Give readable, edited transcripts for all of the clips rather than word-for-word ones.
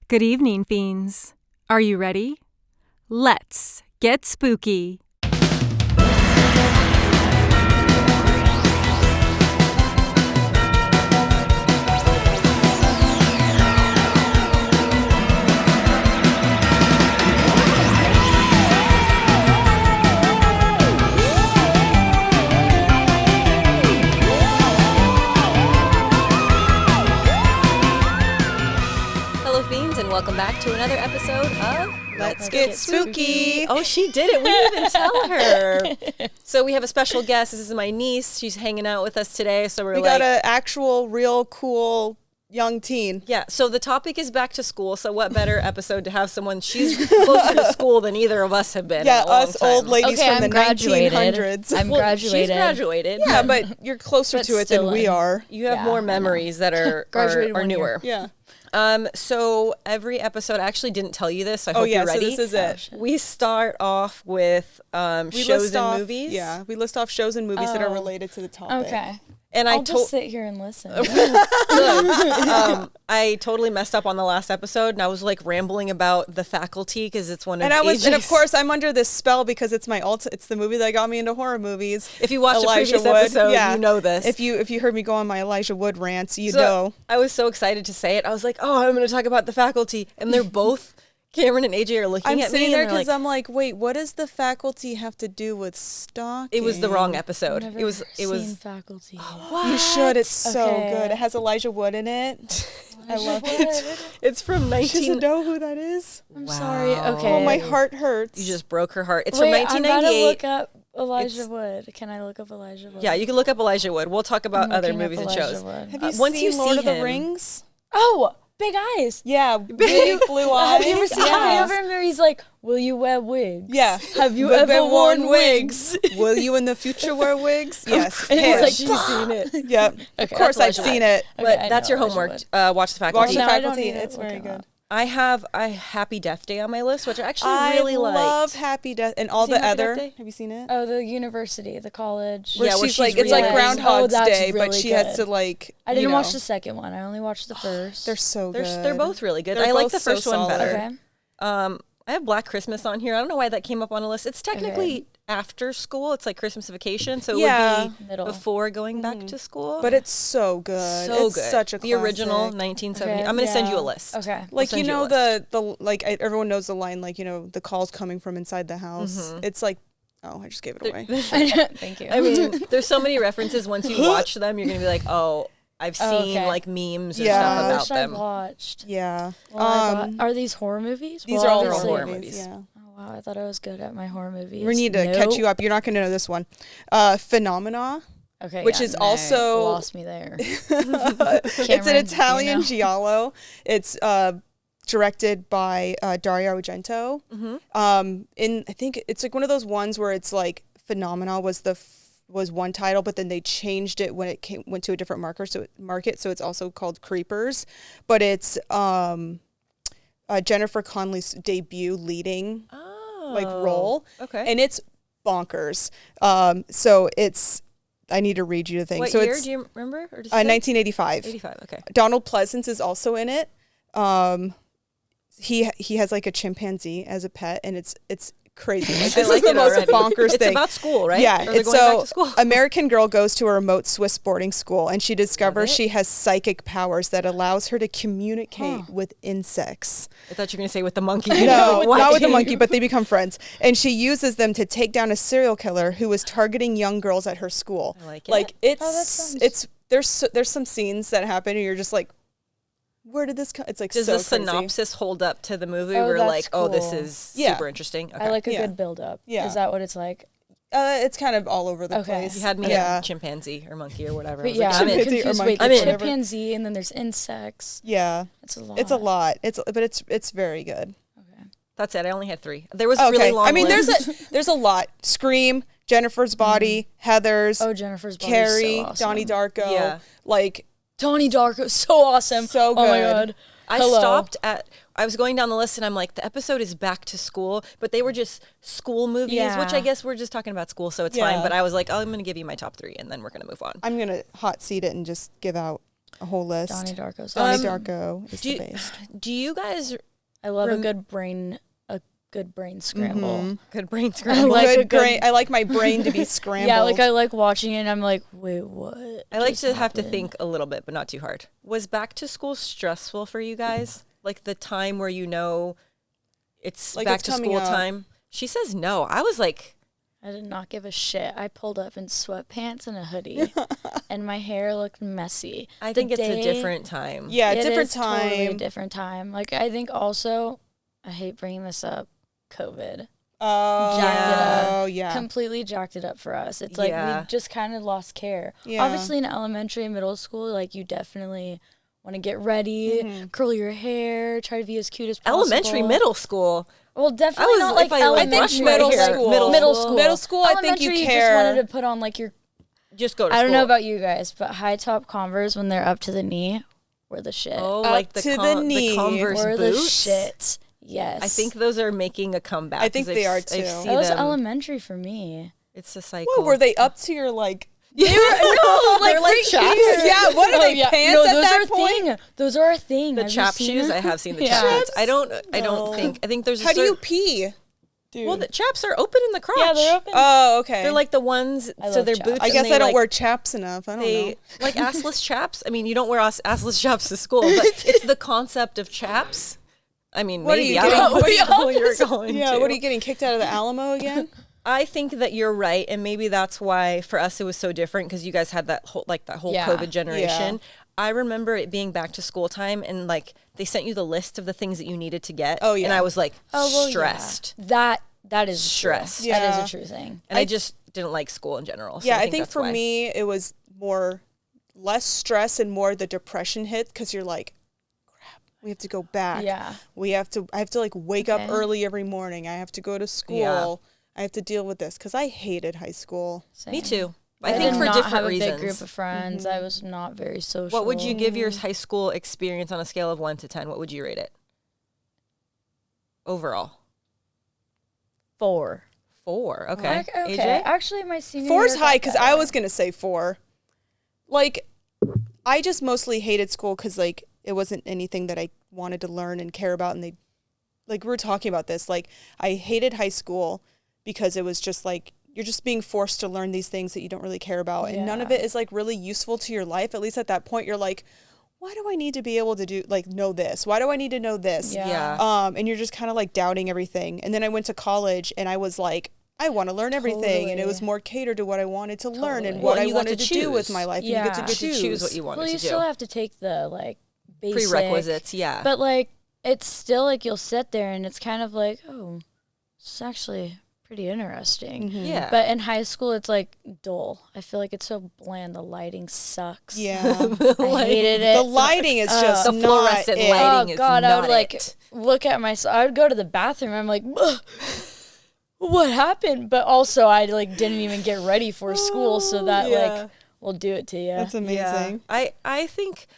Good evening, Fiends. Are you ready? Let's get spooky. Welcome back to another episode of Let's Get Spooky. Oh, she did it. We didn't even tell her. So we have a special guest. This is my niece. She's hanging out with us today. So we got an actual, real cool young teen. Yeah. So the topic is back to school. So what better episode to have someone? She's closer to school than either of us have been. Yeah, in a long us time. old ladies Okay, from the graduated. 1900s. I'm Well, graduated. She's graduated. Yeah, but you're closer to it than we are. You have more memories that are newer. Yeah. So every episode, I actually didn't tell you this. So I hope you're ready. So this is it. We start off with shows and movies. Yeah, we list off shows and movies that are related to the topic. Okay. And I'll just sit here and listen. I totally messed up on the last episode, and I was like rambling about The Faculty because it's one of and of course I'm under this spell because it's it's the movie that got me into horror movies. If you watched the previous episode, you know this. If you heard me go on my Elijah Wood rants, you know. I was so excited to say it. I was like, oh, I'm going to talk about The Faculty, and they're both. Cameron and AJ are looking at me. I'm sitting there because I'm like, wait, what does The Faculty have to do with stalking? It was the wrong episode. I've never seen Faculty. What? You should. It's so good. It has Elijah Wood in it. I love it. It's from 19... She doesn't know who that is. I'm sorry. Okay. Oh, my heart hurts. You just broke her heart. It's from 1998. I'm about to look up Elijah Wood. Can I look up Elijah Wood? Yeah, you can look up Elijah Wood. We'll talk about other movies and shows. Have you seen Lord of the Rings? Oh, Big Eyes. Yeah, big blue eyes. Have you ever seen have you ever where he's like, will you wear wigs? Yeah. Have you ever worn wigs? Will you in the future wear wigs? Yes. And he's like, she's seen it. Yep. Okay, of course I've seen it. But that's your homework. Watch The Faculty. Watch The Faculty. It's very good. I have a Happy Death Day on my list, which I actually really liked. I love Happy Death and all the other. Have you seen it? Oh, the university, the college. Where she's like, it's like Groundhog's Day, but she has to like. I didn't watch the second one. I only watched the first. They're so good. They're both really good. I like the first one better. Okay. I have Black Christmas on here. I don't know why that came up on a list. It's technically after school. It's like Christmas vacation, so it would be before going back to school. But it's so good. So it's good. Such a the classic. original 1970. Okay, I'm going to send you a list. Okay. Like everyone knows the line, like, the calls coming from inside the house. Mm-hmm. It's like, oh, I just gave it away. Thank you. I mean, there's so many references. Once you watch them, you're going to be like, oh, I've seen like memes or stuff about them. I've watched. Yeah. Well, are these horror movies? These are all horror movies. Yeah. Oh wow, I thought I was good at my horror movies. We need to catch you up. You're not going to know this one. Phenomena. Okay. Which is also lost me there. It's an Italian giallo. It's directed by Dario Argento. Mm-hmm. I think it's like one of those ones where it's like Phenomena was one title, but then they changed it when it went to a different market, so it's also called Creepers. But it's Jennifer Connelly's debut leading role. Okay. And it's bonkers. So it's I need to read you the thing. What so year do you remember? Or 1985. 85, okay. Donald Pleasance is also in it. He has like a chimpanzee as a pet, and it's crazy. Like, this is the most bonkers thing. It's about school, right? Yeah. It's so back to school. American girl goes to a remote Swiss boarding school, and she discovers she has psychic powers that allows her to communicate with insects. I thought you were going to say with the monkey. No, not with the monkey, but they become friends. And she uses them to take down a serial killer who is targeting young girls at her school. I like it. Like there's some scenes that happen, and you're just like, where did this come? It's like, does so the synopsis hold up to the movie? We're like, cool. Oh, this is super interesting. Okay. I like a good build up. Yeah. Is that what it's like? It's kind of all over the place. You had me at chimpanzee or monkey or whatever. But yeah, I'm confused. Wait, chimpanzee, and then there's insects. Yeah. It's a lot. It's a lot. It's very good. Okay. That's it. I only had 3. There was a really long list. there's a lot. Scream, Jennifer's Body, Heathers. Oh, Jennifer's Body. Carrie, so awesome. Donnie Darko. Yeah. Like, Donnie Darko, so awesome. So good. Oh my God. I was going down the list and I'm like, the episode is back to school, but they were just school movies, which I guess we're just talking about school, so it's fine. But I was like, oh, I'm going to give you my top 3 and then we're going to move on. I'm going to hot seat it and just give out a whole list. Donnie Darko's Donnie awesome. Darko is the best. Do you guys I love a good brain scramble. good brain scramble? I like my brain to be scrambled. Yeah, like I like watching it and I'm like, wait, what? I like to have to think a little bit, but not too hard. Was back to school stressful for you guys? Like the time where it's like back to school time? She says no. I was like, I did not give a shit. I pulled up in sweatpants and a hoodie, and my hair looked messy. I think it's a different time. Yeah, it different is time. Totally a different time. Like I think also, I hate bringing this up, COVID. Oh, Jacked it up. Yeah. Completely jacked it up for us. It's like we just kind of lost care. Yeah. Obviously in elementary and middle school, like you definitely want to get ready, curl your hair, try to be as cute as possible. Elementary, middle school. Well, definitely not like elementary. I think middle school. Middle school, I think you care. Just wanted to put on like your. Just go to school. I don't know about you guys, but high top Converse when they're up to the knee were the shit. Oh, like the Converse were boots? The shit. Yes. I think those are making a comeback. I think they are too. That was elementary for me. It's a cycle. What, were they up to your like? They were like chaps. Yeah, what are they, pants no, at those that are point? Those are a thing. The Have chap you seen shoes, them? I have seen the chaps. I don't think there's How do you pee? Dude. Well, the chaps are open in the crotch. Yeah, they're open. Oh, okay. They're like the ones, so they're chaps. boots. I guess and I don't wear chaps enough. I don't know. Like assless chaps. I mean, you don't wear assless chaps to school, but it's the concept of chaps. I mean, what maybe. Are I you don't know what getting, school you're going to. What are you getting kicked out of the Alamo again? I think that you're right, and maybe that's why for us it was so different because you guys had that whole COVID generation. Yeah. I remember it being back to school time, and like they sent you the list of the things that you needed to get. Oh yeah, and I was like stressed. Yeah. That is stressed. Yeah. That is a true thing. And I just didn't like school in general. So yeah, I think for me it was less stress and more the depression hit because you're like, crap, we have to go back. Yeah, I have to like wake up early every morning. I have to go to school. Yeah. I have to deal with this because I hated high school. Same. Me too. I think did for not different have reasons. A big group of friends. I was not very social. What would you give your high school experience on a scale of 1 to 10? What would you rate it? Overall. 4. 4. Okay. Okay. AJ? Actually, my senior 4's year high because I was gonna say 4. Like, I just mostly hated school because like it wasn't anything that I wanted to learn and care about, and we were talking about this. Like, I hated high school because it was just like you're just being forced to learn these things that you don't really care about, and none of it is like really useful to your life. At least at that point, you're like, why do I need to be able to know this? Why do I need to know this? Yeah. And you're just kind of like doubting everything. And then I went to college and I was like, I want to learn everything. And it was more catered to what I wanted to learn and what I wanted to do with my life. Yeah. And you get to choose what you wanted to do. Well, you still have to take the basic prerequisites, yeah. But it's still you'll sit there and it's kind of like, oh, this is actually pretty interesting. Mm-hmm. Yeah. But in high school, it's dull. I feel like it's so bland. The lighting sucks. Yeah. I hated it. The lighting is just the fluorescent lighting is God, not I would look at myself. I would go to the bathroom. I'm like, ugh, what happened? But also, I didn't even get ready for school, so that will do it to you. That's amazing. Yeah. I think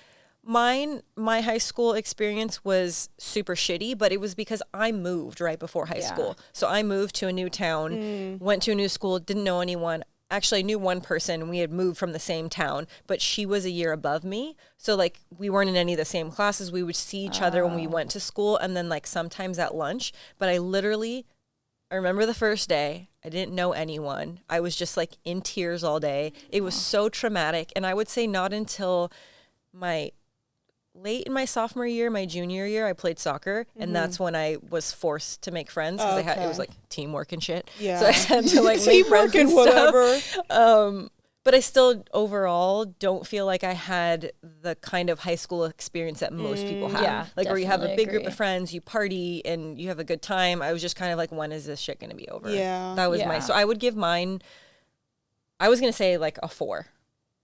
my high school experience was super shitty, but it was because I moved right before high school. So I moved to a new town, went to a new school, didn't know anyone. Actually, I knew one person. We had moved from the same town, but she was a year above me. So we weren't in any of the same classes. We would see each other when we went to school, and then sometimes at lunch. But I remember the first day, I didn't know anyone. I was just in tears all day. It was so traumatic. And I would say not until late in my sophomore year, my junior year, I played soccer, and that's when I was forced to make friends because it was teamwork and shit. Yeah. So I had to make friends and whatever. But I still overall don't feel like I had the kind of high school experience that most people have. Yeah, where you have a big group agree. of friends, you party, and you have a good time. I was just kind of when is this shit going to be over? Yeah. That was so I would give mine, I was going to say a 4.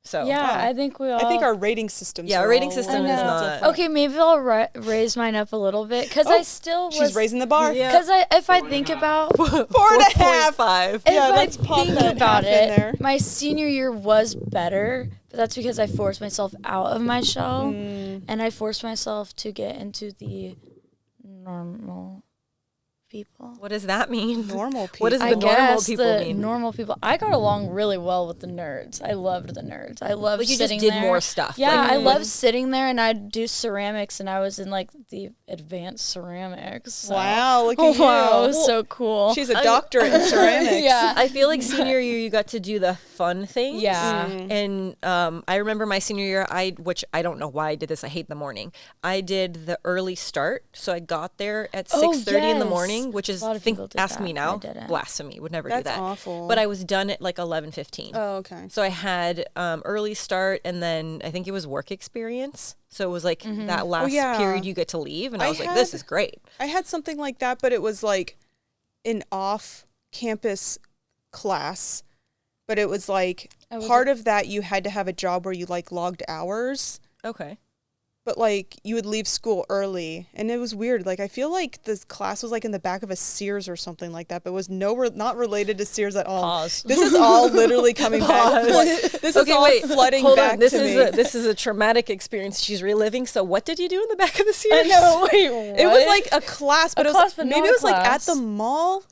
So I think we all. I think our rating systems. Yeah, our rating system is not. Okay, maybe I'll raise mine up a little bit because I still was. She's raising the bar. Because if I think about 4.5. If Yeah, I let's pop think that about half in there. it, my senior year was better, but that's because I forced myself out of my shell, and I forced myself to get into the normal people. What does that mean? Normal people. What does the I normal guess people the mean? normal people. I got along really well with the nerds. I loved the nerds. I loved Like you sitting just did there. more stuff. Yeah, Like, I loved sitting there, and I'd do ceramics, and I was in like the advanced ceramics. So. Wow, look at you. Wow, it was so cool. She's a doctorate in ceramics. Yeah. I feel like senior year you got to do the fun things. Yeah. And I remember my senior year, which I don't know why I did this. I hate the morning. I did the early start, so I got there at 6:30 in the morning, which is A lot of people did ask that. me now, I didn't. blasphemy. Would never do That's that. awful. But I was done at like 11:15. Oh, okay. So I had early start, and then I think it was work experience. So it was like that last yeah. period you get to leave, and I was like, had- this is great. I had something like that, but it was like an off-campus class. But it was like part of that you had to have a job where you like logged hours. Okay. But like you would leave school early, and it was weird. Like I feel like this class was like in the back of a Sears or something like that, but was not related to Sears at all. Pause. This is all literally coming back. This is all flooding Hold back on. This to is me. this is a traumatic experience she's reliving. So what did you do in the back of the Sears? I know. Wait, what? It was like a class, but A it was class, but maybe not it a was like at class. the mall.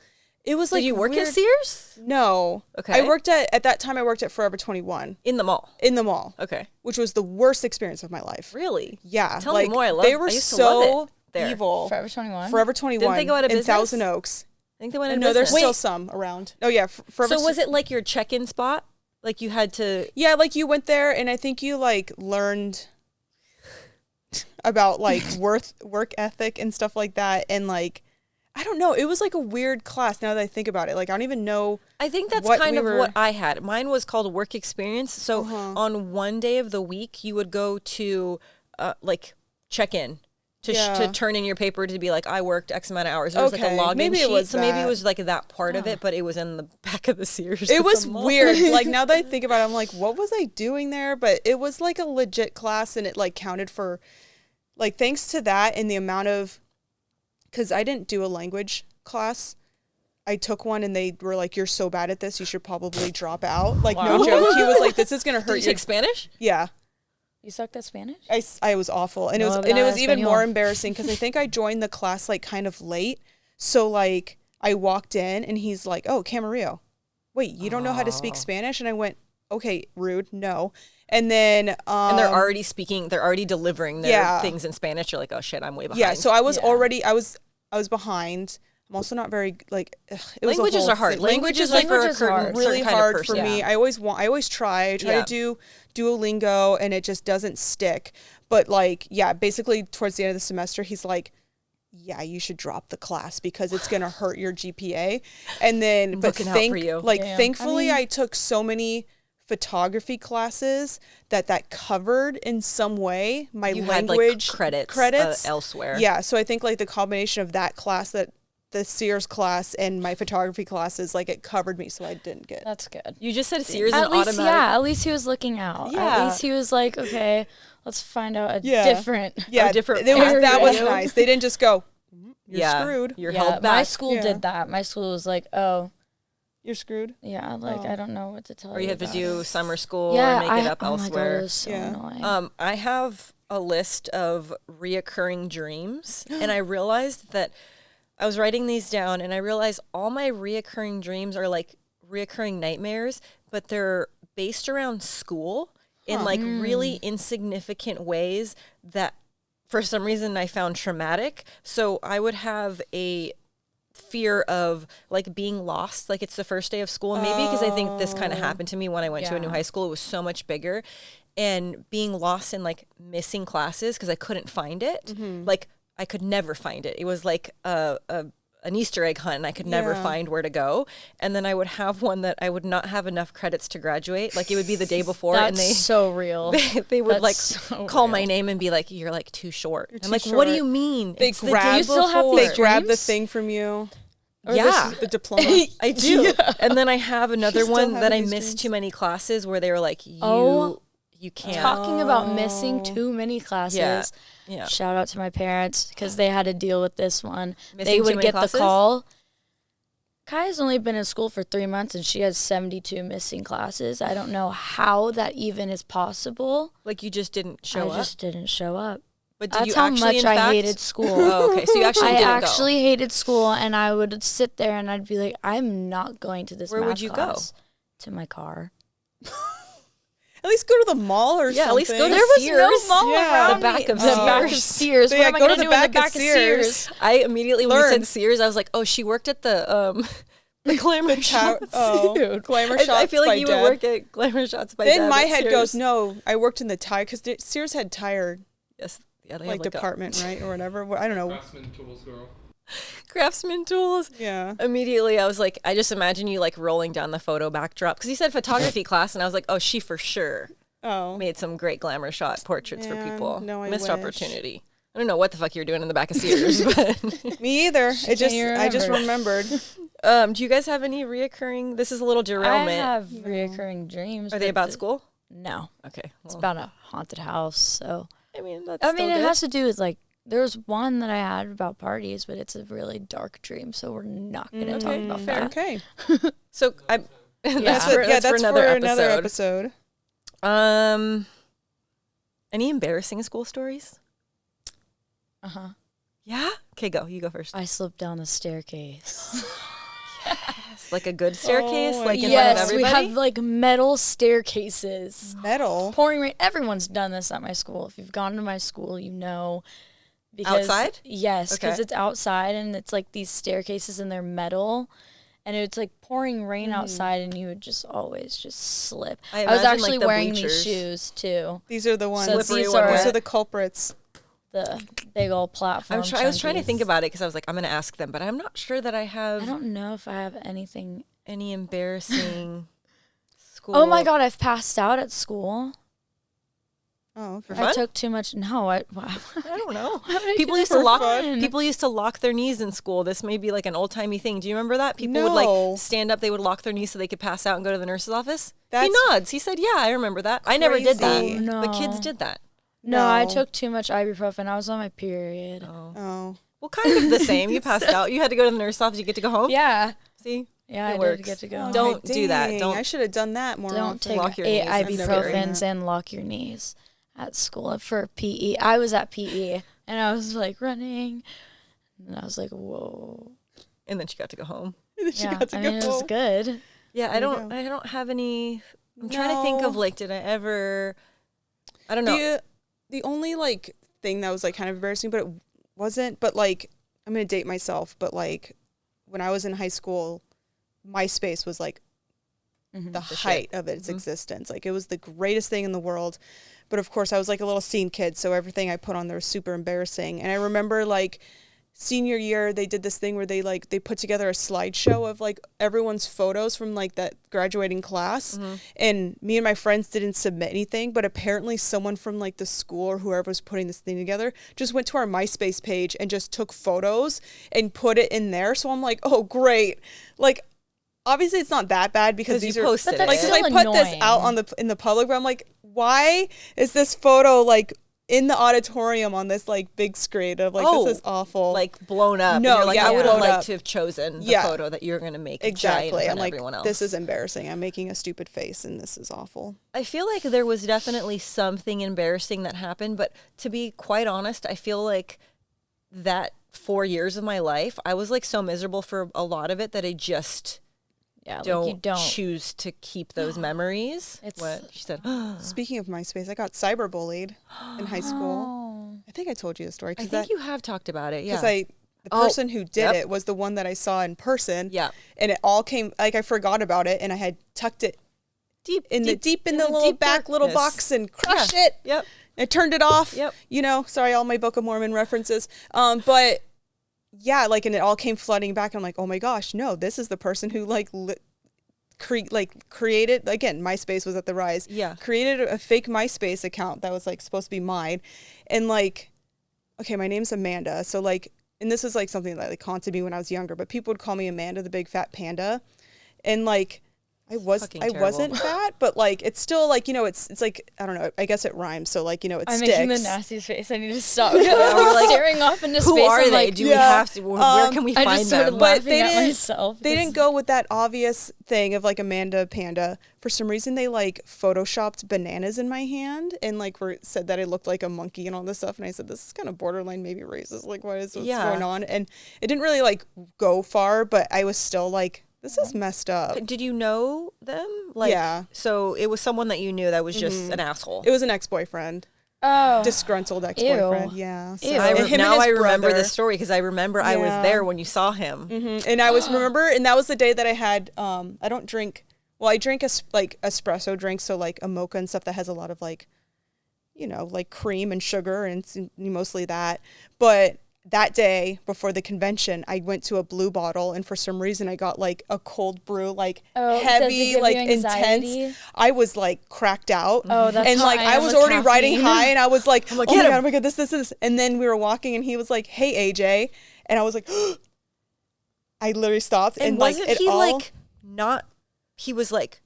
It was like Did you work weird. at Sears? No. Okay. I worked at that time I worked at Forever 21 In the mall. in the mall, Okay. which was the worst experience of my life. Really? Yeah. Tell like, me more. they were I used to so love it there. evil. Forever 21. Forever 21 Didn't they go out of in business? Thousand Oaks. I think they went out of No, there's business. still some around. Oh yeah, Forever. So was it like your check-in spot? Like you had to? Yeah, like you went there, and I think you like learned about like work ethic and stuff like that, and like I don't know, it was like a weird class. Now that I think about it, like I don't even know. I think that's what kind we of were- what I had. Mine was called work experience. So on one day of the week, you would go to like check in. Yeah. To turn in your paper to be like, I worked X amount of hours. There was like a Okay, login maybe sheet. it was so maybe it that. was like that part of it, but it was in the back of the Sears. It at was the mall. weird. Like now that I think about it, I'm like, what was I doing there? But it was like a legit class, and it like counted for, like thanks to that and the amount of, because I didn't do a language class. I took one, and they were like, "You're so bad at this, you should probably drop out." Like no joke. He was like, "This is gonna hurt Did you take Spanish? Yeah. You sucked at Spanish? I was awful, and it was No and it was habla even more español. embarrassing because I think I joined the class like kind of late. So like I walked in, and he's like, "Oh, Camarillo, wait, you don't know how to speak Spanish?" And I went, "Okay, rude, no." And then And they're already speaking. They're already delivering their Yeah. things in Spanish. You're like, oh shit, I'm way behind. yeah. So I was Yeah. already I was behind. I'm also not very like. It was a Languages whole are hard. thing. Languages like are Language is hard. certain really kind of hard person. for me. Yeah. I always try Yeah. to do Duolingo, and it just doesn't stick. But like, yeah, basically towards the end of the semester, he's like, "Yeah, you should drop the class because it's gonna hurt your GPA." And then, but looking out for you. Damn. thankfully, I took so many photography classes that covered in some way my You had, like, language credits, elsewhere. Yeah, so I think like the combination of that class, that the Sears class, and my photography classes, like it covered me, so I didn't get. That's good. You just said Sears At and least, automatic. yeah. At least he was looking out. Yeah. At least he was like, okay, let's find out a Yeah. different. Yeah, different that was area. nice. They didn't just go, "You're Yeah. screwed. You're Yeah, held back. my school Yeah. did that. My school was like, oh, You're screwed." yeah, like Oh. I don't know what to tell you. Or you have to about do it. summer school Yeah, or make it up oh my God, elsewhere. it was so Yeah. annoying. I have a list of reoccurring dreams, and I realized that I was writing these down, and I realized all my reoccurring dreams are like reoccurring nightmares, but they're based around school in like really insignificant ways that for some reason I found traumatic. So I would have a fear of like being lost, like it's the first day of school, maybe because I think this kind of happened to me when I went to a new Yeah. high school. It was so much bigger, and being lost and like missing classes because I couldn't find it. Like I could never find it. It was like an Easter egg hunt, and I could never Yeah. find where to go. And then I would have one that I would not have enough credits to graduate. Like it would be the day before, That's and they so real. they would That's like so call my real. name and be like, "You're like too short." I'm too like, "What do short. you mean?" They It's the grab. day You still have before. They these grab the dreams? thing from you. Or Yeah. the diploma. I do. And then I have another still one that I having these missed dreams? too many classes where they were like, Oh. you can't. Talking about missing too many classes. Yeah. Yeah. Shout out to my parents because they had to deal with this one. Missing They too would many get classes? the call. Kaya's only been in school for 3 months and she has 72 missing classes. I don't know how that even is possible. Like you just didn't show I up. just didn't show up. But did That's you how actually, much in fact? I hated school. Oh, okay. So you actually I didn't actually hated school, and I would sit there and I'd be like, I'm not going to this Where math would you class. To my car. At least go to the mall or something. At least go to There was Sears. no mall Yeah. around The back me. of The back of Sears. Sears. So What yeah, am I go going to to the do in the back of back of Sears? I immediately, when you Learn. said Sears, I was like, oh, she worked at the Glamour Shots. Glamour I Shots feel like by you Deb. would work at Glamour Shots by Then Deb my at head Sears. goes, no, I worked in the tire, because Sears had tire, Yes. Yeah, they like, have department, right, or whatever. I don't know. Craftsman tools, girl. Craftsman tools. Yeah. Immediately, I was like, I just imagine you like rolling down the photo backdrop because you said photography class, and I was like, oh, she for sure Oh. made some great glamour shot portraits for Man, people. no, I Missed wish. opportunity. I don't know what the fuck you were doing in the back of Sears, but Me either. I just remembered. do you guys have any reoccurring? This is a little I derailment. have reoccurring dreams. Are they but about school? No. Okay. It's well, about a haunted house, so. I mean, that's I still mean, it good. has to do with, like, there's one that I had about parties, but it's a really dark dream, so we're not going to talk about fair. that. Okay. So I'm. That's for for another episode. Any embarrassing school stories? Uh-huh. Yeah. Okay, go. You go first. I slipped down the staircase. Like a good staircase, Oh, like in front of Yes, we everybody. have, like, metal staircases. Metal. Pouring rain. Everyone's done this at my school. If you've gone to my school, you know. Because, Outside? Yes, because Okay. it's outside and it's like these staircases and they're metal. And it's like pouring rain outside and you would just always just slip. I I was imagine, actually like, the wearing bleachers. these shoes too. These are the ones. So Slippery these one, are These right? are the culprits. the big old platform. I was trying to chunkies. think about it because I was like, I'm going to ask them, but I'm not sure that I I have don't know if I have anything. any embarrassing school. Oh my God, I've passed out at school. Oh, for For I fun? took too much. No, I don't know. Why would I People do used that to for lock. fun? People used to lock their knees in school. This may be like an old timey thing. Do you remember that? People would No. like stand up. They would lock their knees so they could pass out and go to the nurse's office. He That's nods. He said, "Yeah, I remember that. I never did that, crazy. Oh, but kids no. did that." No, I No. took too much ibuprofen. I was on my period. Oh. Well, kind of the same. You passed out. You had to go to the nurse's office. You get to go home. Yeah. See, Yeah, It I works. did get to go. Oh, Don't do that. dang. Don't- I should have done that more Don't often. take lock your 8 knees. I've never done ibuprofens that. and lock your knees at school for PE. I was at PE and I was like running, and I was like, whoa. and then she got to go home. She Yeah, got to I go mean, it was home. good. Yeah, I There you don't. go. I don't have any. I'm trying to think of No. like, did I ever? I don't know. The only like thing that was like kind of embarrassing, but it wasn't. But like, I'm gonna date myself. But like, when I was in high school, MySpace was like the height of its existence. Like, it was the greatest thing in the world. But of course, I was like a little scene kid, so everything I put on there was super embarrassing. And I remember like senior year, they did this thing where they put together a slideshow of like everyone's photos from like that graduating class. And me and my friends didn't submit anything, but apparently someone from like the school or whoever was putting this thing together just went to our MySpace page and just took photos and put it in there. So I'm like, oh great. Like, obviously it's not that bad because 'Cause these you are posted But it. like, that's 'cause I still put this annoying. out on in the public, but I'm like, why is this photo like in the auditorium on this like big screen of like, Oh, this is awful. like blown up. and No, you're like, yeah, I would have blown liked up. to have chosen the Yeah. photo that you're going to make giant in exactly. front I'm of like, everyone else. this is embarrassing. I'm making a stupid face and this is awful. I feel like there was definitely something embarrassing that happened, but to be quite honest, I feel like that 4 years of my life, I was like so miserable for a lot of it that I just Yeah, like don't, you don't. choose to keep those memories. It's- What she said. Speaking of MySpace, I got cyberbullied in high school. Oh. I think I told you the story. I think you have talked about it. Yeah. Because the Oh, person who did yep. it was the one that I saw in person. Yeah. And it all came, like, I forgot about it and I had tucked it deep in the little deep back little darkness. box and crushed Yeah. it. Yep. I turned it off. Yep. You know, sorry, all my Book of Mormon references. But yeah, like, and it all came flooding back. I'm like, oh my gosh, no, this is the person who created, again, MySpace was at the rise. Yeah. Created a fake MySpace account that was like supposed to be mine. And like, okay, my name's Amanda. So like, and this is like something that like haunted me when I was younger, but people would call me Amanda, the big fat panda. And like, I wasn't fat, but like it's still like, you know, it's like, I don't know, I guess it rhymes, so like, you know, it I'm sticks. making the nastiest face. I need to stop. We're like staring off into space. Who are I'm they? like, Do we have to? Where can we I find just started them? laughing at myself. They didn't go with that obvious thing of like Amanda Panda. For some reason, they like photoshopped bananas in my hand and like said that I looked like a monkey and all this stuff. And I said, this is kind of borderline, maybe racist. Like, what's going on? And it didn't really like go far, but I was still like, this is messed up. Did you know them? Like, yeah. So it was someone that you knew that was just an asshole. It was an ex-boyfriend. Oh. Disgruntled ex-boyfriend. Ew. Yeah. So. Ew. Now I remember the story because I remember I was there when you saw him. Mm-hmm. And I remember, and that was the day that I had, I don't drink, well, I drink like espresso drinks, so like a mocha and stuff that has a lot of like, you know, like cream and sugar and it's mostly that. But that day before the convention, I went to a Blue Bottle, and for some reason I got like a cold brew, like heavy, like intense. I was like cracked out. Oh, that's and like I was already riding high, and I was like, oh my god, this. And then we were walking, and he was like, hey AJ, and I was like, I literally stopped, and wasn't like he like not? He was like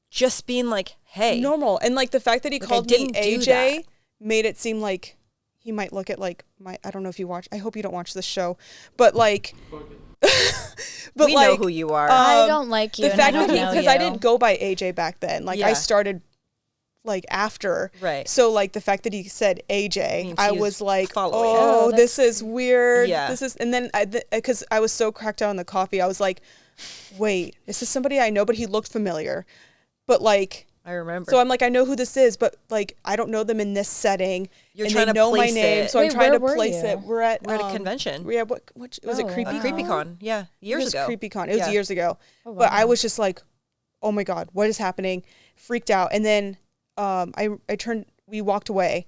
just being like, hey, normal, and like the fact that he called me AJ made it seem like he might look at like I don't know if you watch, I hope you don't watch this show, but like, but we know who you are. I don't like you. The fact that because I didn't go by AJ back then, like I started like after, right? So like the fact that he said AJ, I was like, following. This is weird. Yeah. This is, and then because I was so cracked out on the coffee, I was like, wait, is this somebody I know? But he looked familiar, but like. I remember. So I'm like, I know who this is, but like, I don't know them in this setting. You're and trying they to know my place name, it. so I'm trying to place it. We're at a convention. Yeah, what was it? CreepyCon? CreepyCon, yeah, years ago. CreepyCon. It was years ago. Oh, wow. But I was just like, oh my god, what is happening? Freaked out, and then I turned. We walked away,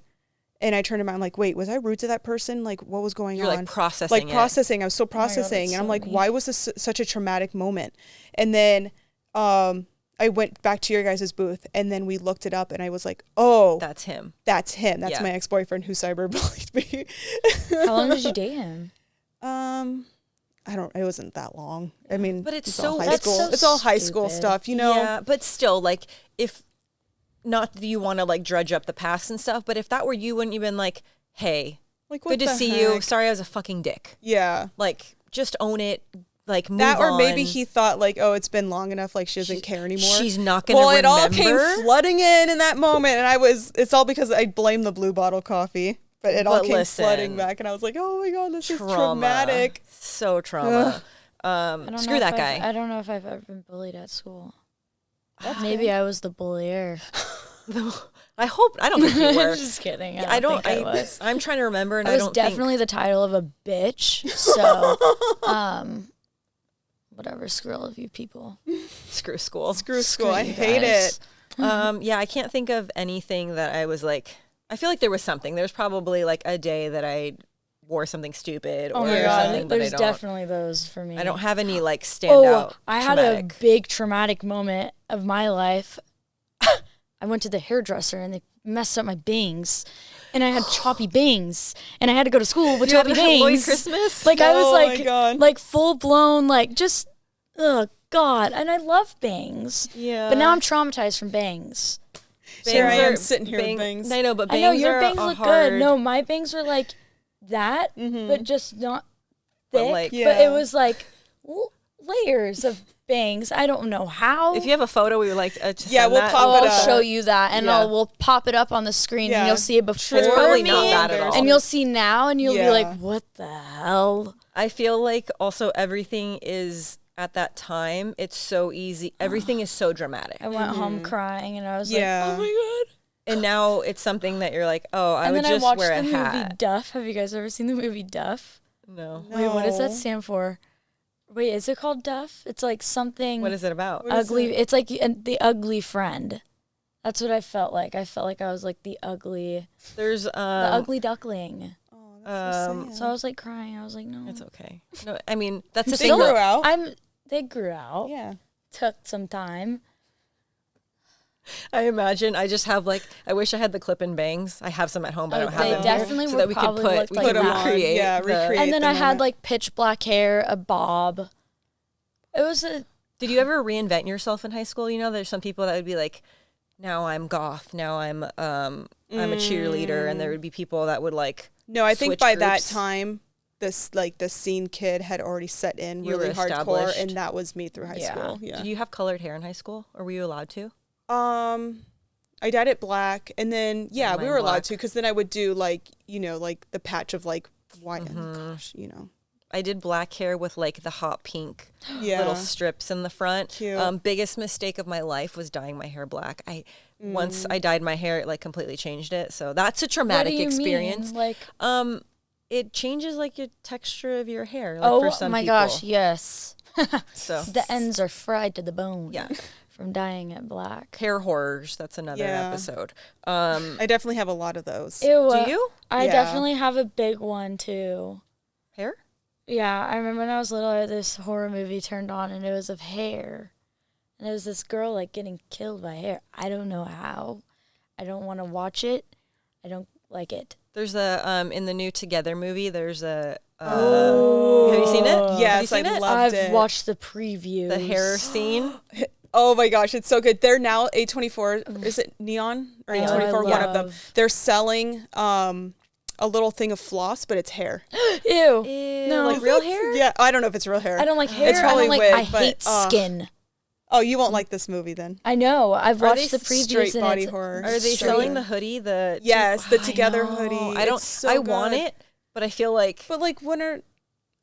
and I turned around. I'm like, wait, was I rude to that person? Like, what was going on? You're like processing. I was still processing, and I'm like, why was this such a traumatic moment? And then I went back to your guys' booth, and then we looked it up, and I was like, oh. That's him. That's my ex-boyfriend who cyberbullied me. How long did you date him? It wasn't that long. I mean, but it's all so high school. It's all high school stuff, you know? Yeah, but still, like, if, not that you want to, like, dredge up the past and stuff, but if that were you, wouldn't you been like, hey, like, good to see you. Sorry I was a fucking dick. Yeah. Like, just own it. Like, move that, or on. maybe he thought like, oh, it's been long enough, like she doesn't care anymore. She's not gonna remember. It all came flooding in that moment, and it's all because I blame the Blue Bottle coffee, but it all came flooding back, and I was like, oh my god, this is traumatic. So trauma. Screw that guy. I don't know if I've ever been bullied at school. Maybe I was the bullier. I don't think you were. Just kidding. I was. I'm trying to remember, and I don't definitely the title of a bitch. So, whatever, screw all of you people. Screw school. Screw school. I hate it. Yeah, I can't think of anything that I was like, I feel like there was something. There's probably like a day that I wore something stupid or something, but there's definitely those for me. I don't have any like standout. I had a big traumatic moment of my life. I went to the hairdresser and they messed up my bangs. And I had choppy bangs, and I had to go to school with choppy bangs. Lloyd Christmas? Like, I was like full blown, like just, oh God. And I love bangs. Yeah. But now I'm traumatized from bangs. Here I am sitting here with bangs. I know, but bangs I know your bangs are look hard. good. No, my bangs were like that, but just not thick. But it was like layers of bangs. I don't know how. If you have a photo, we would like to send we'll that. pop it up. I'll show you that, and we'll pop it up on the screen, and you'll see it before It's probably me, not bad at all. and you'll see now, and you'll be like, "What the hell?" I feel like also everything is at that time. It's so easy. Everything is so dramatic. I went home crying, and I was like, "Oh my God." And now it's something that you're like, oh, I would just wear a hat. And then I watched the movie Duff. Have you guys ever seen the movie Duff? No. Wait, what does that stand for? Wait, is it called Duff? It's like something. What is it about? Ugly. It's like the ugly friend. That's what I felt like. I felt like I was like the ugly. There's the ugly duckling. Oh, that's so I was like crying. I was like, no. It's okay. No, I mean that's the they thing. grew out. They grew out. Yeah. Took some time. I imagine I just have like I wish I had the clip-in bangs. I have some at home, but I don't have they them. definitely so would that we could probably put look we like could that. recreate. Yeah, recreate. And then the I had moment. like pitch black hair, a bob. It was a. Did you ever reinvent yourself in high school? You know, there's some people that would be like, now I'm goth, now I'm a cheerleader, and there would be people that would like. No, I think switch by groups. that time, the scene kid had already set in You really were hardcore, established. and that was me through high Yeah. school. Yeah. Did you have colored hair in high school, or were you allowed to? I dyed it black, and then we mine were allowed black. to, because then I would do like like the patch of like white. Gosh, I did black hair with like the hot pink Yeah. little strips in the front. Cute. Biggest mistake of my life was dyeing my hair black. Once I dyed my hair, it like completely changed it. So that's a What traumatic do you experience. mean? Like, It changes like your texture of your hair. Like, oh for some my people. gosh, yes. So The ends are fried to the bone. Yeah. From dyeing it black. hair horrors. That's another Yeah. episode. I definitely have a lot of those. Ew. Do you I Yeah. definitely have a big one too. hair? Yeah, I remember when I was little, I had this horror movie turned on, and it was of hair. And it was this girl, like, getting killed by hair. I don't know how. I don't want to watch it. I don't like it. There's a in the new Together movie. There's a. Oh. Have you seen it? Yes, Have you seen I it? loved I've it. watched the previews. The hair scene. Oh my gosh, it's so good. They're now A24. Is it Neon or Neon. A24? I One of them. love- They're selling a little thing of floss, but it's hair. Ew. Ew, No. like real hair. Yeah, I don't know if it's real hair. I don't like hair. It's probably I don't like. wig, I but, hate skin. Oh, you won't like this movie then. I know. I've Are watched they the previews straight and body it's horror? Are they Straight. selling the hoodie? The Yes, the I Together know. hoodie. I don't. It's so I want good. it, but I feel like But like when are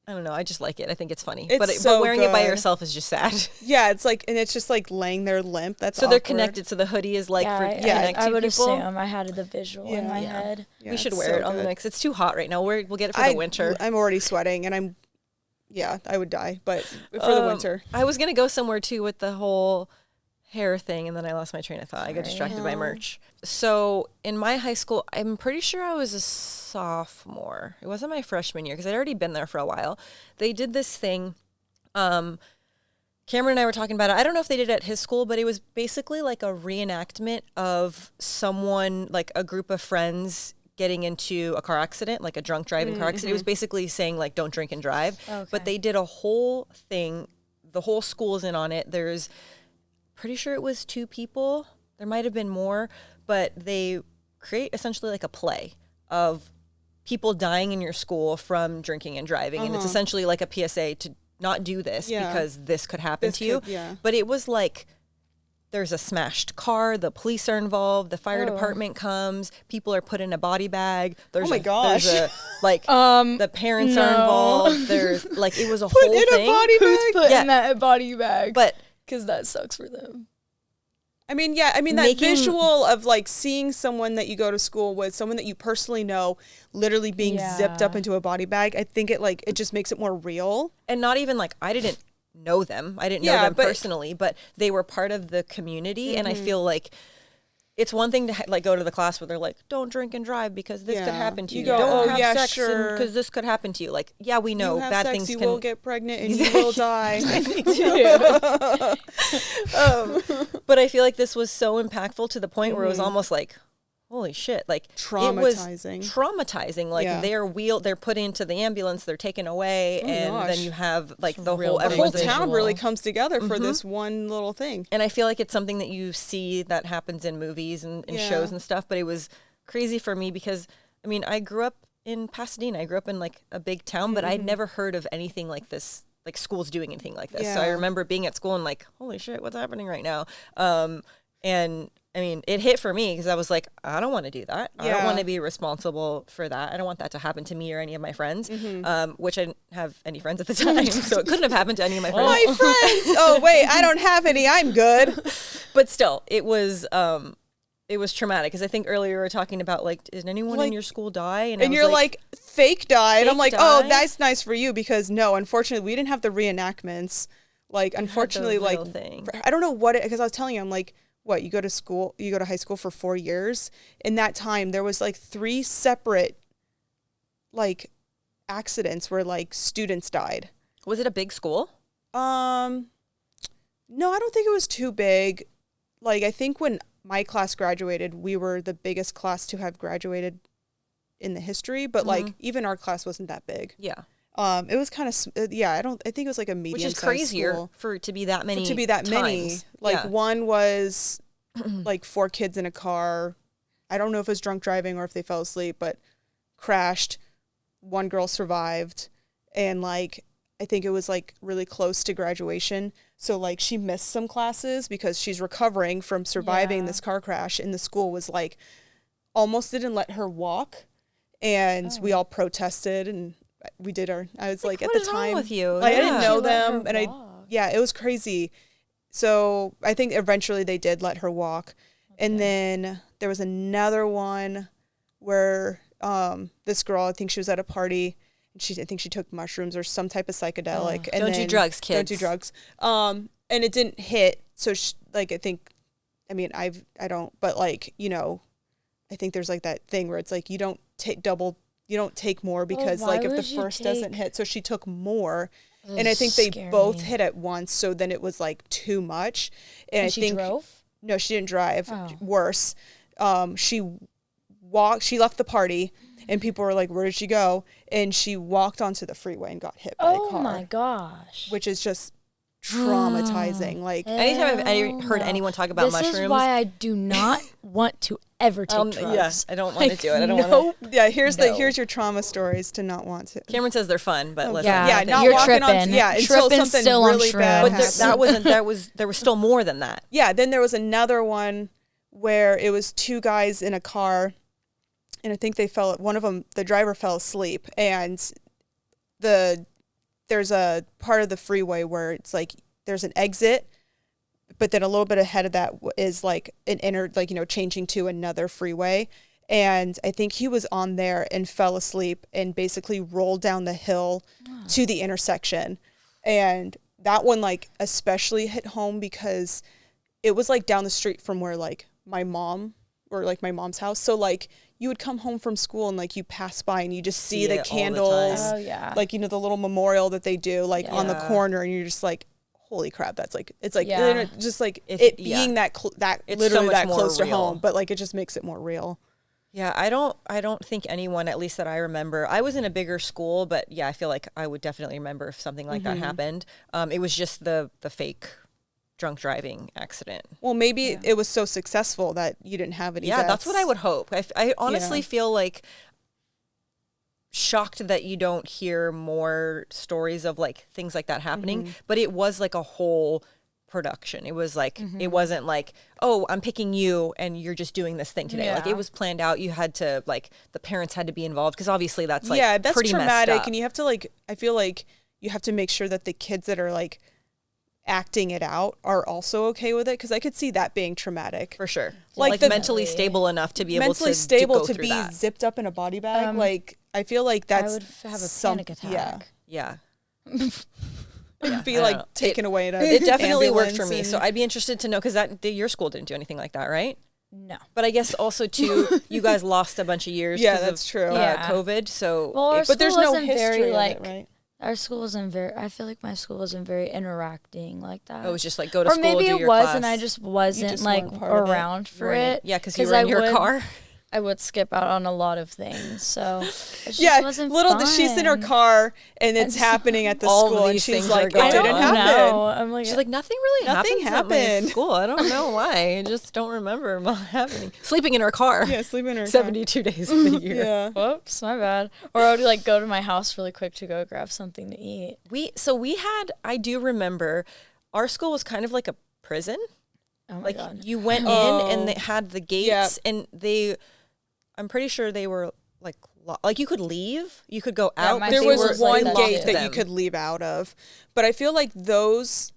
I don't know. I just like it. I think it's funny. It's but so wearing it by good. yourself is just sad. yeah, it's like, and it's just like laying there limp. That's So they're awkward. connected. So the hoodie is like for yeah, connect I to would people. assume. I had the visual in my Yeah. head. Yeah, We should it's wear so it on the good. next. It's too hot right now. We'll get it for the winter. I'm already sweating, and I would die, but for the winter. I was gonna go somewhere too with the whole hair thing, and then I lost my train of thought. I got distracted by merch. So in my high school, I'm pretty sure I was a sophomore. It wasn't my freshman year because I'd already been there for a while. They did this thing. Cameron and I were talking about it. I don't know if they did it at his school, but it was basically like a reenactment of someone, like a group of friends getting into a car accident, like a drunk driving car accident. It was basically saying like, don't drink and drive. Okay. But they did a whole thing. The whole school's in on it. There's pretty sure it was 2 people. There might have been more, but they create essentially like a play of people dying in your school from drinking and driving. And it's essentially like a PSA to not do this because this could happen to you. Yeah. But it was like, there's a smashed car, the police are involved, the fire department comes, people are put in a body bag. There's my gosh. There's a, like, the parents are involved. There's, like, it was a whole in thing. a body Who's bag. putting Yeah. that in a body bag? But Because that sucks for them. I mean, that visual of like seeing someone that you go to school with, someone that you personally know, literally being zipped up Yeah. into a body bag. I think it just makes it more real. and not even like, I didn't know them. I didn't know Yeah, them but- personally, but they were part of the community. And I feel like it's one thing to like go to the class where they're like, don't drink and drive because this could Yeah. happen to you. You go, don't "Oh, have yeah, sex sure." because this could happen to you. Like, yeah, we know you have bad sex, things you can will get pregnant and you will die. But I feel like this was so impactful to the point where it was almost like, holy shit, like Traumatizing. It was traumatizing. Like Yeah. they're put into the ambulance, they're taken away, and gosh. then you have like the real whole The whole everyone's visual. town really comes together for this one little thing. And I feel like it's something that you see that happens in movies and Yeah. shows and stuff. But it was crazy for me because I mean I grew up in Pasadena. I grew up in like a big town, but I'd never heard of anything like this. Like schools doing anything like this. So I Yeah. remember being at school and like, holy shit, what's happening right now? And I mean, it hit for me because I was like, I don't want to do that. I don't Yeah. want to be responsible for that. I don't want that to happen to me or any of my friends, which I didn't have any friends at the time. So it couldn't have happened to any of my friends. My friends. Oh wait, I don't have any. I'm good. But still, it was traumatic because I think earlier we were talking about like, did anyone in Like- your school die? I And was you're like fake die, and I'm like, Fake oh, die? that's nice for you because no, unfortunately, we didn't have the reenactments. Like, unfortunately, like real thing. I don't know what it because I was telling you, I'm like, what you go to high school for 4 years. In that time, there was like 3 separate like accidents where like students died. was it a big school? No, I don't think it was too big. Like, I think when my class graduated, we were the biggest class to have graduated in the history, but like even our class wasn't that big. Yeah. It was kind of I think it was like a medium, which is crazier school. for it to be that many. Many. Like Yeah. one was like 4 kids in a car. I don't know if it was drunk driving or if they fell asleep, but crashed. One girl survived, and like I think it was like really close to graduation. So like she missed some classes because she's recovering from surviving this car crash, and the school was like almost didn't let her walk, and we all protested, and we did I was like at what the is time wrong with you? I didn't know She let them, her and walk. it was crazy. So I think eventually they did let her walk. And then there was another one where this girl, I think she was at a party, and I think she took mushrooms or some type of psychedelic. And Don't do drugs, kids. Don't do drugs. And it didn't hit. So I don't, but like, you know, I think there's like that thing where it's like you don't take more because like if the first doesn't hit. So she took more. And I think they both hit at once. So then it was like too much. And I she think drove? No, she didn't drive. Oh. Worse. She left the party, and people were like, where did she go? And she walked onto the freeway and got hit by a car. Oh my gosh. Which is just traumatizing. Like Anytime I've heard anyone talk about mushrooms. This is why I do not want to ever take drugs. Yes, I don't want to do it. I don't want to. Yeah, here's your trauma stories to not want to. Cameron says they're fun, but listen. Yeah, not you're walking tripping. on until Tripping something still on really bad shrooms. But happens. there was still more than that. Yeah, then there was another one where it was 2 guys in a car, and I think one of them, the driver fell asleep, and there's a part of the freeway where it's like there's an exit, but then a little bit ahead of that is like an changing to another freeway. And I think he was on there and fell asleep and basically rolled down the hill to the intersection. And that one like especially hit home because it was like down the street from where like my mom's house. So like you would come home from school and like you pass by and you just see the candles, Oh yeah. like, you know, the little memorial that they do like on the corner, and you're just like, holy crap, it's like just like being that It's literally so much that more close to real. home, but like it just makes it more real. Yeah, I don't think anyone, at least that I remember, I was in a bigger school, but yeah, I feel like I would definitely remember if something like that happened. It was just the fake drunk driving accident. Well, maybe it was so successful that you didn't have any deaths. That's what I would hope. I honestly feel like shocked that you don't hear more stories of like things like that happening, but it was like a whole production. It was like it wasn't like, oh, I'm picking you and you're just doing this thing today. Like it was planned out. You had to like the parents had to be involved because obviously that's like that's pretty traumatic, messed up. and you have to like I feel like you have to make sure that the kids that are like acting it out are also okay with it, because I could see that being traumatic For sure. Like mentally stable enough to be able to stable go to through be that. zipped up in a body bag. Like I feel like that's I would have a panic attack. Yeah. Be I like don't know. taken away in a It definitely worked for ambulance me. and- So I'd be interested to know, because your school didn't do anything like that, right? No. But I guess also too, you guys lost a bunch of years. Yeah, 'cause that's of, true. Yeah. COVID. So Well, our but there's school no wasn't history very of like it, right? our school wasn't very. I feel like my school wasn't very interacting like that. it was just like go to or school, maybe do it your was, class. and I just wasn't just like weren't part of it. around for it. Yeah, because you were in your car. I would skip out on a lot of things, so it just Yeah, wasn't she's in her fun. car and it's just- happening at the all of school, and these she's things like, are it going didn't on. happen. No, I'm like, She's like, nothing really Nothing happens at my happened. school. I don't know why. I just don't remember what happening. Sleeping in her car. Yeah, sleeping in her car. 72 days of the year. Yeah. whoops, my bad. Or I would like go to my house really quick to go grab something to eat. I do remember, our school was kind of like a prison. Oh my Like god. you went in and they had the gates, and I'm pretty sure they were like you could leave, you could go out. my but There they was were, one like, gate locked that them. you could leave out of, but I feel like those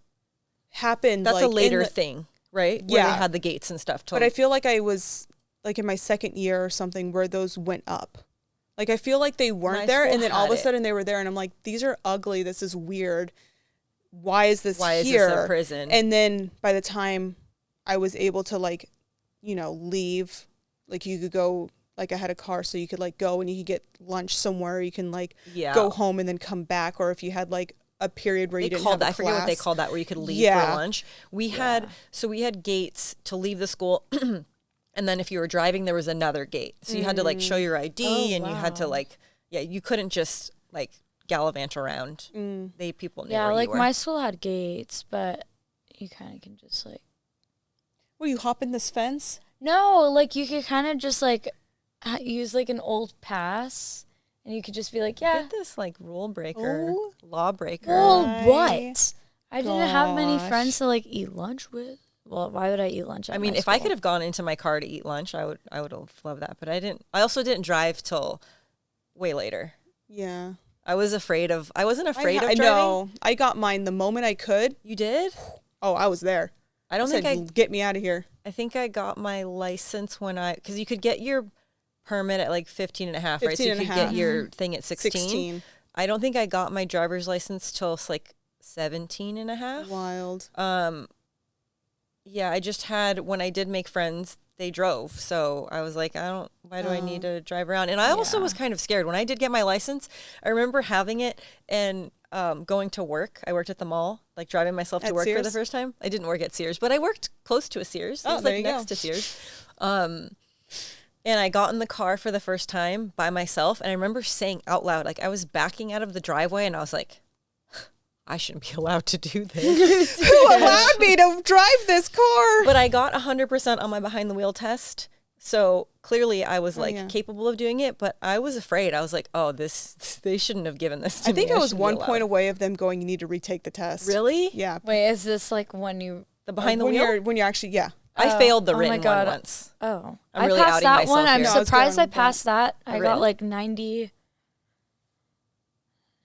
happened. That's like, a later thing, right? Where Yeah. they had the gates and stuff. But I feel like I was like in my second year or something where those went up. Like I feel like they weren't My there, school and then all of had a it. sudden they were there, and I'm like, these are ugly. This is weird. Why is this Why is here? this a prison? And then by the time I was able to like, you know, leave, like you could go. Like I had a car, so you could like go and you could get lunch somewhere. You can like go home and then come back. Or if you had like a period where you didn't have a I forget what they class. called that, where you could leave Yeah. for lunch. We had gates to leave the school. And then if you were driving, there was another gate. So you had to like show your ID, and you had to wow. like, you couldn't just like gallivant around. People knew where like you were. my school had gates, but you kind of can just like. Will you hop in this fence? No, like you could kind of just like use like an old pass, and you could just be like, yeah. Get this like rule breaker, law breaker. Well, My what? I didn't have many gosh. friends to like eat lunch with. Well, why would I eat lunch at I mean, my if I school? could have gone into my car to eat lunch, I would have loved that. But I didn't. I also didn't drive till way later. Yeah. I wasn't afraid of driving. I know. I got mine the moment I could. You did? Oh, I was there. I don't think said, get me out of here. I think I got my license because you could get your permit at like 15 and a half, right? So you could get your thing at 16. I don't think I got my driver's license till like 17 and a half. Wild. Yeah, I just had, when I did make friends, they drove. So I was like, why do I need to drive around? And I also was kind of scared. When I did get my license, I remember having it and going to work. I worked at the mall, like driving myself to work for the first time. I didn't work at Sears, but I worked close to a Sears. I was like next to Sears. And I got in the car for the first time by myself. And I remember saying out loud, like I was backing out of the driveway and I was like, I shouldn't be allowed to do this. Who allowed me to drive this car? But I got 100% on my behind the wheel test. So clearly I was capable of doing it, but I was afraid. I was like, they shouldn't have given this to me. I think I was 1 point away of them going, you need to retake the test. Really? Yeah. Wait, is this like when you... The behind the wheel? When you're actually, I failed the my written God. one once. Oh. I'm really I passed outing that myself one. I'm here. surprised I passed that. I written? got like 90...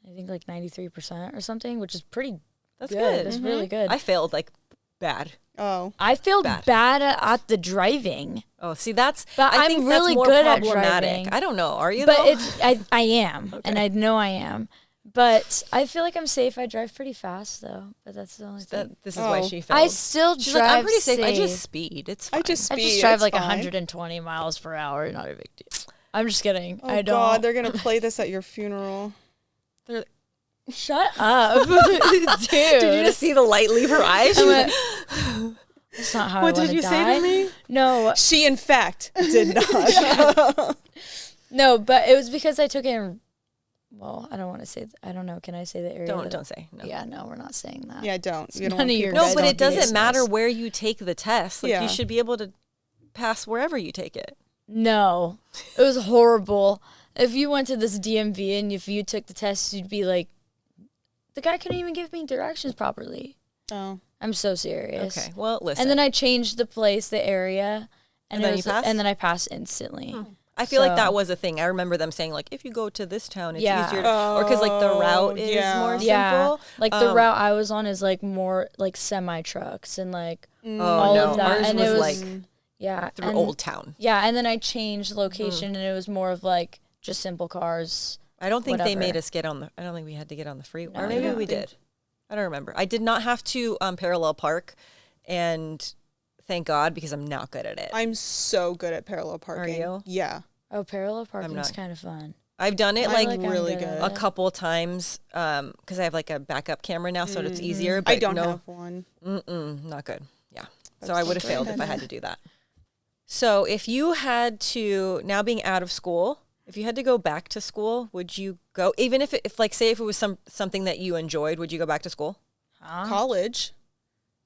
I think like 93% or something, which is pretty That's good. good. It's really good. I failed like bad. Oh. I failed bad at the driving. Oh, see, But I I'm think really that's more good at problematic. driving. I don't know. Are you But though? I am, and I know I am. But I feel like I'm safe. I drive pretty fast though. But that's the only thing. This is why she failed. I still She's drive like, I'm pretty safe. I safe. just speed. It's fine. I just drive it's like fine. 120 miles per hour. Not a big deal. I'm just kidding. Oh I don't. God, they're gonna play this at your funeral. Shut up, dude. Did you just see the light leave her eyes? She was like, That's not how what I did you die. say to me? No, She, in fact, did not. no, but it was because I took in. Well, I don't want to say. I don't know. Can I say the area? Don't say. No. Yeah, no, we're not saying that. Yeah, don't. You don't None want of your people No, but to it know doesn't matter business. where you take the test. Like you should be able to pass wherever you take it. No, it was horrible. If you went to this DMV and if you took the test, you'd be like, the guy couldn't even give me directions properly. Oh. I'm so serious. Okay, well, listen. And then I changed the place, the area, And then you passed? and then I passed instantly. I feel like So- that was a thing. I remember them saying like, if you go to this town, it's Yeah. easier, or because like the route is more Yeah, simple. like the route I was on is like more like semi trucks and like all no, of that, ours and was it was like yeah through and, Old Town. Yeah, and then I changed location, and it was more of like just simple cars. I don't think they whatever. made us get on the. I don't think we had to get on the freeway, No, or I maybe don't we did. I don't remember. I did not have to parallel park, and thank God because I'm not good at it. I'm so good at parallel parking. you? Yeah. Oh, parallel parking is not. kind of fun. I've done it I like like I'm really good good. at a couple times because I have like a backup camera now, so it's easier. But I don't no, have one. not good. Yeah. So That's I would have so failed good. if I had to do that. So if you had to, now being out of school, if you had to go back to school, would you go, even if like, say if it was something that you enjoyed, would you go back to school? College.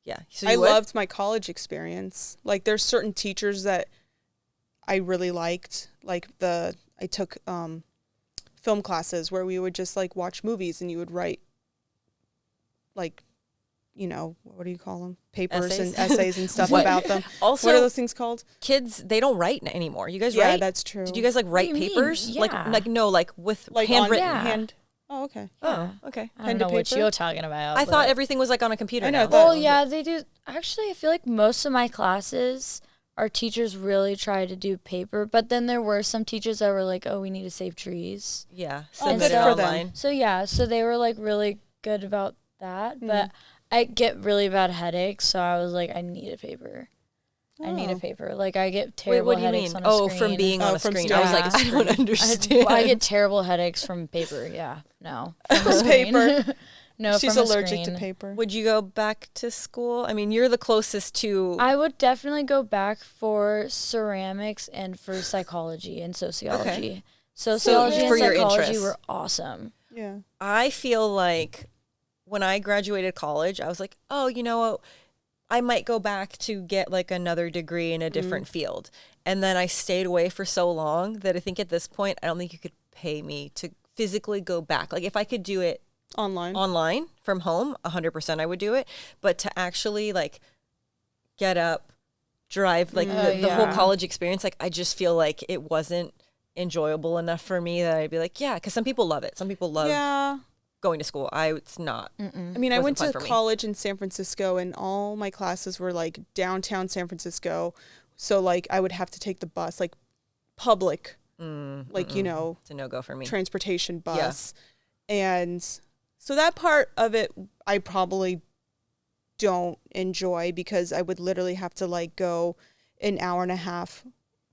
Yeah. So I you would? loved my college experience. Like there's certain teachers that I really liked. Like I took film classes where we would just like watch movies and you would write like, you know, what do you call them? Papers Essays? and essays and stuff What? about them. Also, What are those things called? kids, they don't write anymore. You guys Yeah, write? that's true. Did you guys like write do you mean? papers? Yeah. Like no, like with like handwritten. on Yeah. hand? Oh, okay. Oh, okay. I don't Pen to know what paper? you're talking about. I but- thought everything was like on a computer I know now. that. Well, yeah, they do. Actually, I feel like most of my classes, our teachers really try to do paper, but then there were some teachers that were like, "Oh, we need to save trees." Yeah. Oh, Submit good it for them. online. So yeah, so they were like really good about that, but I get really bad headaches, so I was like, I need a paper. I need a Oh. paper. Like I get Wait, terrible what do you headaches mean? on a Oh, screen. from being on a from screen. I was staring like, at I don't understand. I get terrible headaches from paper. Yeah, no, from a Paper. screen. No, She's from a allergic to screen. paper. Would you go back to school? I mean, you're the closest to. I would definitely go back for ceramics and for psychology and sociology. Sociology for and your psychology interests. were awesome. Yeah. I feel like when I graduated college, I was like, oh, you know what? I might go back to get like another degree in a different field. And then I stayed away for so long that I think at this point, I don't think you could pay me to physically go back. Like if I could do it online from home, 100% I would do it. But to actually like get up, drive, like the whole college experience, like I just feel like it wasn't enjoyable enough for me that I'd be like, yeah, because some people love it. Some people love going to school. It's not. I mean, I went to college in San Francisco, and all my classes were like downtown San Francisco. So like I would have to take the bus, like public, like, you know, it's a no-go for me. Transportation bus. Yeah. And so that part of it, I probably don't enjoy because I would literally have to like go an hour and a half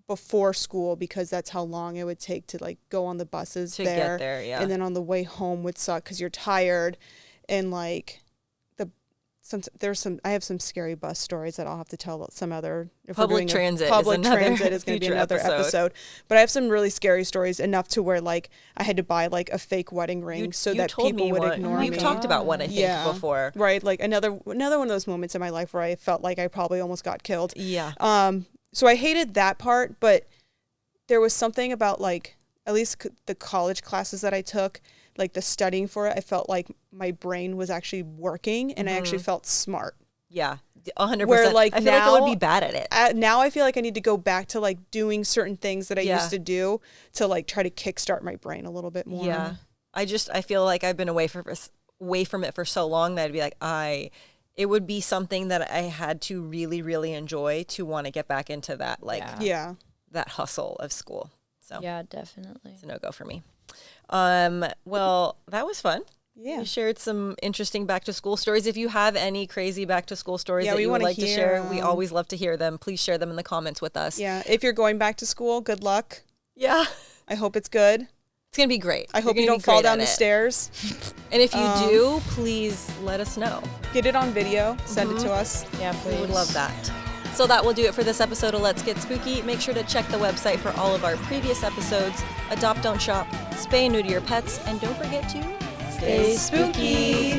before school because that's how long it would take to like go on the buses to there. Get there, yeah. And then on the way home would suck because you're tired, and like I have some scary bus stories that I'll have to tell some other. Public transit is going to be another episode. But I have some really scary stories, enough to where like I had to buy like a fake wedding ring so that people would ignore me. You've talked about one, I think, before. Right, like another one of those moments in my life where I felt like I probably almost got killed. Yeah. So I hated that part, but there was something about like at least the college classes that I took, like the studying for it, I felt like my brain was actually working and I actually felt smart. Yeah, 100%. Where like I feel like I would be bad at it. Now I feel like I need to go back to like doing certain things that I used to do to like try to kickstart my brain a little bit more. Yeah, I feel like I've been away from it for so long that I'd be like it would be something that I had to really, really enjoy to want to get back into that that hustle of school. So yeah, definitely. It's a no-go for me. Well, that was fun. Yeah. You shared some interesting back to school stories. If you have any crazy back to school stories that you would like to share, we always love to hear them. Please share them in the comments with us. Yeah. If you're going back to school, good luck. Yeah. I hope it's good. It's going to be great. I hope you don't fall down the stairs. And if you do, please let us know. Get it on video. Send it to us. Yeah, please. We would love that. So that will do it for this episode of Let's Get Spooky. Make sure to check the website for all of our previous episodes. Adopt, don't shop, spay and neuter your pets, and don't forget to stay spooky.